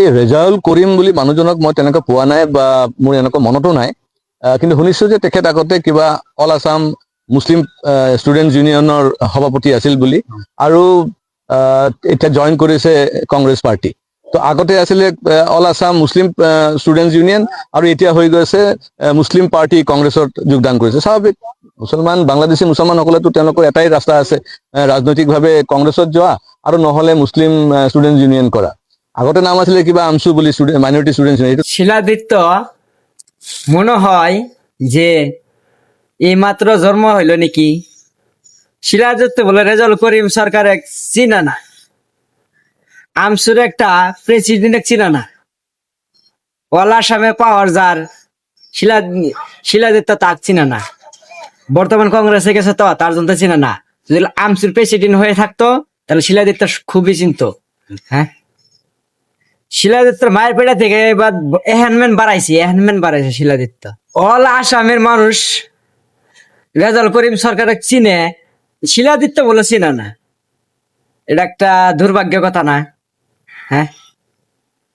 এই ৰেজাউল কৰিম বুলি মানুহজনক মই তেনেকৈ পোৱা নাই বা মোৰ এনেকুৱা মনতো নাই, কিন্তু শুনিছোঁ যে তেখেত আগতে কিবা অল আছাম মুছলিম ষ্টুডেণ্টছ ইউনিয়নৰ সভাপতি আছিল বুলি, আৰু এতিয়া জইন কৰিছে কংগ্ৰেছ পাৰ্টি। তো আগতে আছিলে all Assam Muslim students union, আৰু এতিয়া হৈ গৈছে মুছলিম পাৰ্টি কংগ্ৰেছত যোগদান কৰিছে। স্বাভাৱিক, বাংলাদেশী মুছলমানসকলেতো তেওঁলোকৰ এটাই ৰাস্তা আছে, ৰাজনৈতিকভাৱে কংগ্ৰেছত যোৱা আৰু নহ'লে মুছলিম ষ্টুডেণ্টছ ইউনিয়ন কৰা। আগতে নাম আছিলে কিবা আমছু বুলি, মাইনৰিটি ষ্টুডেণ্টছ ইউনিয়ন। শিলাদিত্য মনে হয় যে এইমাত্র জন্ম হইল নাকি। শিলাদিত্য বলে রেজাউল করিম সরকার এক চিনা না, আমসুর একটা প্রেসিডেন্ট চিনা না, অল আসামে পাওয়ার যার শিলাদিত্য তাক চিনা না, বর্তমান কংগ্রেসে গেছে তো তার জন্য চিনা না। যদি আমসুর প্রেসিডেন্ট হয়ে থাকতো তাহলে শিলাদিত্য খুবই চিনত। হ্যাঁ, শিলাদিত্য মায়ের পেটা থেকে এবার এহেনমেন্ট বাড়াইছে শিলাদিত্য। অল আসামের মানুষ রেজাউল করিম সরকার চিনে, শিলাদিত্য বলে চিনা না, এটা একটা দুর্ভাগ্য কথা না? হ্যাঁ।